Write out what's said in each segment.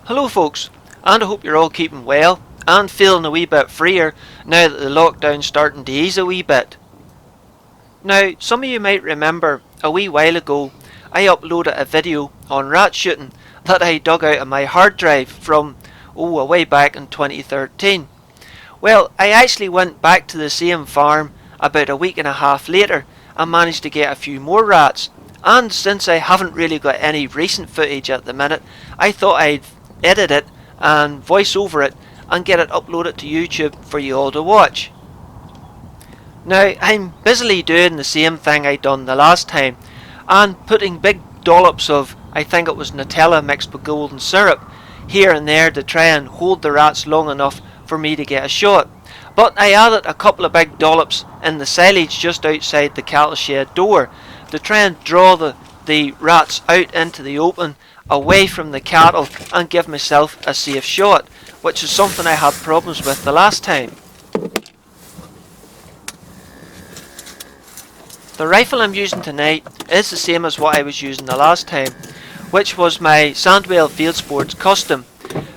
Hello folks, and I hope you're all keeping well and feeling a wee bit freer now that the lockdown's starting to ease a wee bit. Now, some of you might remember a wee while ago I uploaded a video on rat shooting that I dug out of my hard drive from way back in 2013. Well, I actually went back to the same farm about a week and a half later and managed to get a few more rats. And since I haven't really got any recent footage at the minute, I thought I'd edit it and voice over it and get it uploaded to YouTube for you all to watch. Now, I'm busily doing the same thing I done the last time and putting big dollops of, I think it was Nutella mixed with golden syrup, here and there to try and hold the rats long enough for me to get a shot. But I added a couple of big dollops in the silage just outside the cattle shed door to try and draw the rats out into the open away from the cattle and give myself a safe shot, which is something I had problems with the last time. The rifle I'm using tonight is the same as what I was using the last time, which was my Sandwell Fieldsports Custom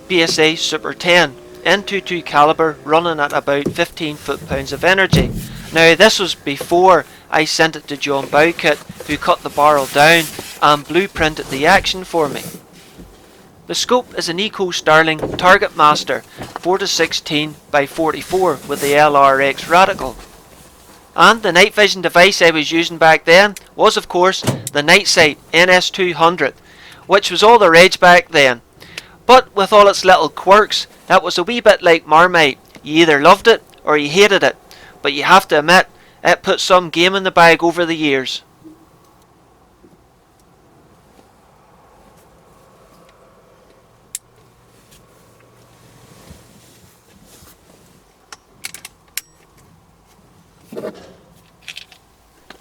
BSA Superten N22 caliber running at about 15 foot-pounds of energy. Now this was before I sent it to John Bowkett, who cut the barrel down and blueprinted the action for me. The scope is a Nikko Stirling Targetmaster 4-16 by 44 with the LRX radical. And the night vision device I was using back then was of course the Nitesite NS200, which was all the rage back then. But with all its little quirks, that was a wee bit like Marmite. You either loved it or you hated it, but you have to admit, it put some game in the bag over the years.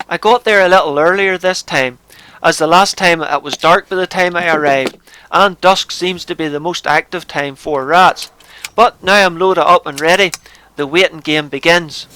I got there a little earlier this time, as the last time it was dark by the time I arrived, and dusk seems to be the most active time for rats. But now I'm loaded up and ready, the waiting game begins.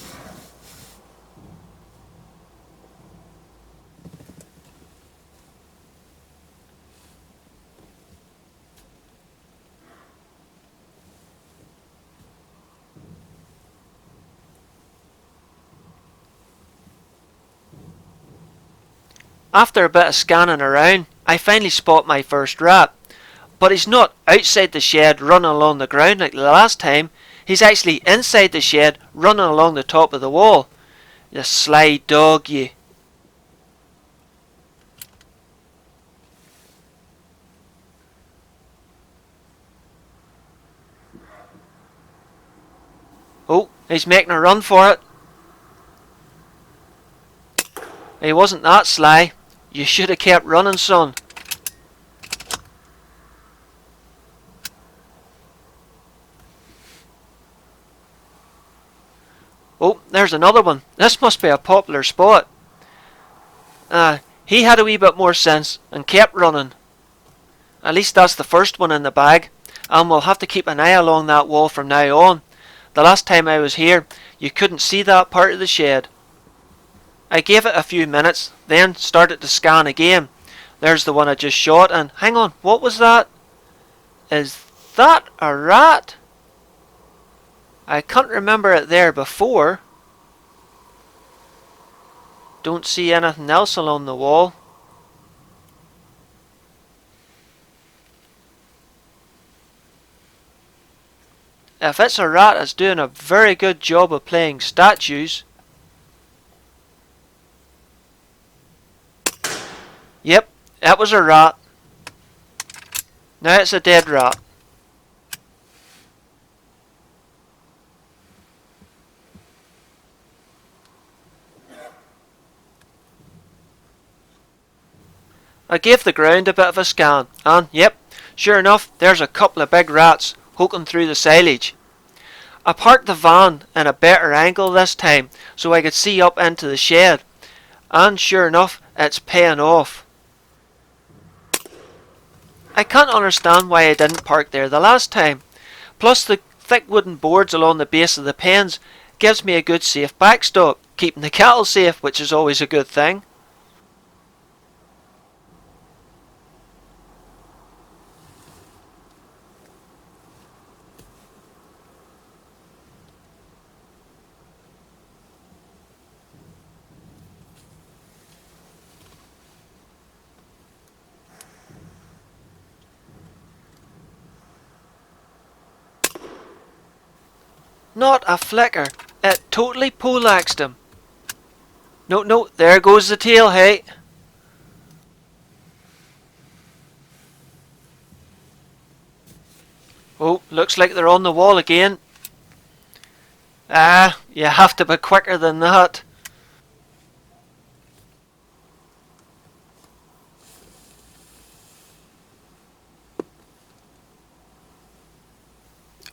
After a bit of scanning around, I finally spot my first rat. But he's not outside the shed running along the ground like the last time. He's actually inside the shed running along the top of the wall. You sly dog, you. Oh, he's making a run for it. He wasn't that sly. You should have kept running, son. Oh, there's another one. This must be a popular spot. He had a wee bit more sense and kept running. At least that's the first one in the bag, and we'll have to keep an eye along that wall from now on. The last time I was here, you couldn't see that part of the shed. I gave it a few minutes, then started to scan again. There's the one I just shot, and hang on, what was that? Is that a rat? I can't remember it there before. Don't see anything else along the wall. If it's a rat, it's doing a very good job of playing statues. Yep, that was a rat. Now it's a dead rat. I gave the ground a bit of a scan, and yep, sure enough, there's a couple of big rats poking through the silage. I parked the van in a better angle this time so I could see up into the shed, and sure enough, it's paying off. I can't understand why I didn't park there the last time. Plus the thick wooden boards along the base of the pens gives me a good safe backstop, keeping the cattle safe, which is always a good thing. Not a flicker. It totally poleaxed him. No, no, there goes the tail, hey. Oh, looks like they're on the wall again. Ah, you have to be quicker than that.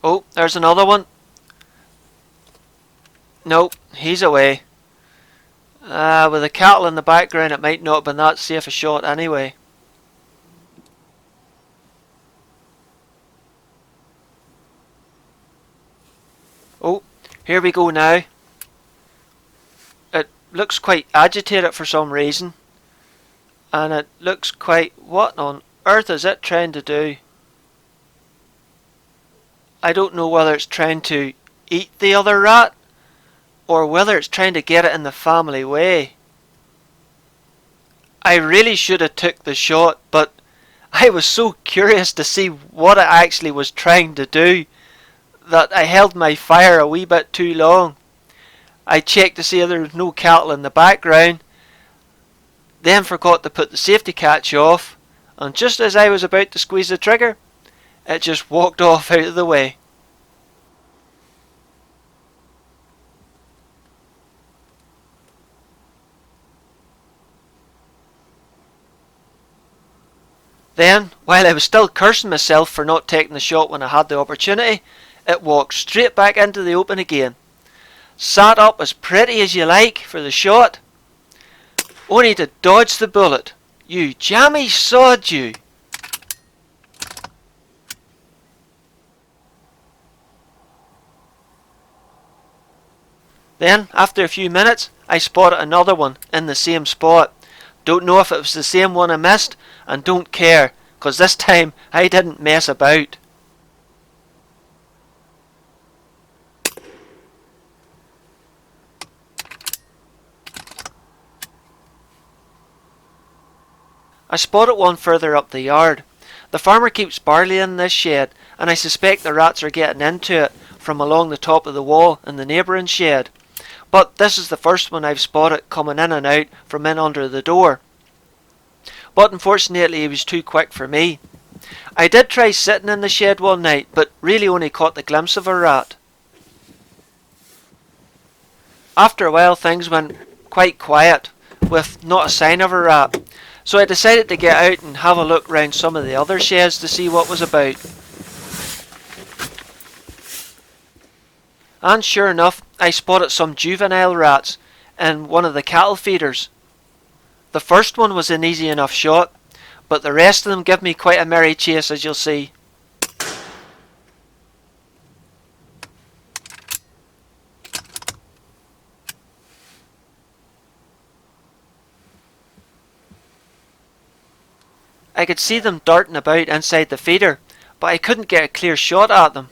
Oh, there's another one. Nope, he's away. With the cattle in the background, it might not have been that safe a shot anyway. Oh, here we go now. It looks quite agitated for some reason. And it looks quite... What on earth is it trying to do? I don't know whether it's trying to eat the other rat, or whether it's trying to get it in the family way. I really should have took the shot, but I was so curious to see what it actually was trying to do that I held my fire a wee bit too long. I checked to see if there was no cattle in the background, then forgot to put the safety catch off, and just as I was about to squeeze the trigger, it just walked off out of the way. Then, while I was still cursing myself for not taking the shot when I had the opportunity, it walked straight back into the open again. Sat up as pretty as you like for the shot, only to dodge the bullet. You jammy sod, you! Then, after a few minutes, I spotted another one in the same spot. Don't know if it was the same one I missed, and don't care, cause this time I didn't mess about. I spotted one further up the yard. The farmer keeps barley in this shed, and I suspect the rats are getting into it from along the top of the wall in the neighbouring shed. But this is the first one I've spotted coming in and out from in under the door. But unfortunately he was too quick for me. I did try sitting in the shed one night, but really only caught the glimpse of a rat. After a while things went quite quiet, with not a sign of a rat, so I decided to get out and have a look round some of the other sheds to see what was about. And sure enough, I spotted some juvenile rats in one of the cattle feeders. The first one was an easy enough shot, but the rest of them give me quite a merry chase, as you'll see. I could see them darting about inside the feeder, but I couldn't get a clear shot at them.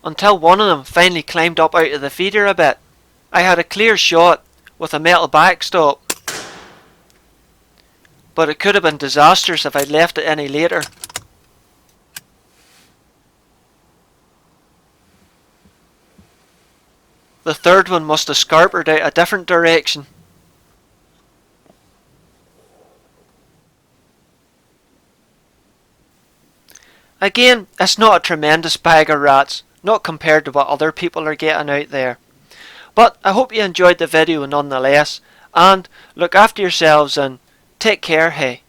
Until one of them finally climbed up out of the feeder a bit. I had a clear shot with a metal backstop, but it could have been disastrous if I'd left it any later. The third one must have scarpered out a different direction. Again, it's not a tremendous bag of rats, not compared to what other people are getting out there. But I hope you enjoyed the video nonetheless, and look after yourselves and take care, hey.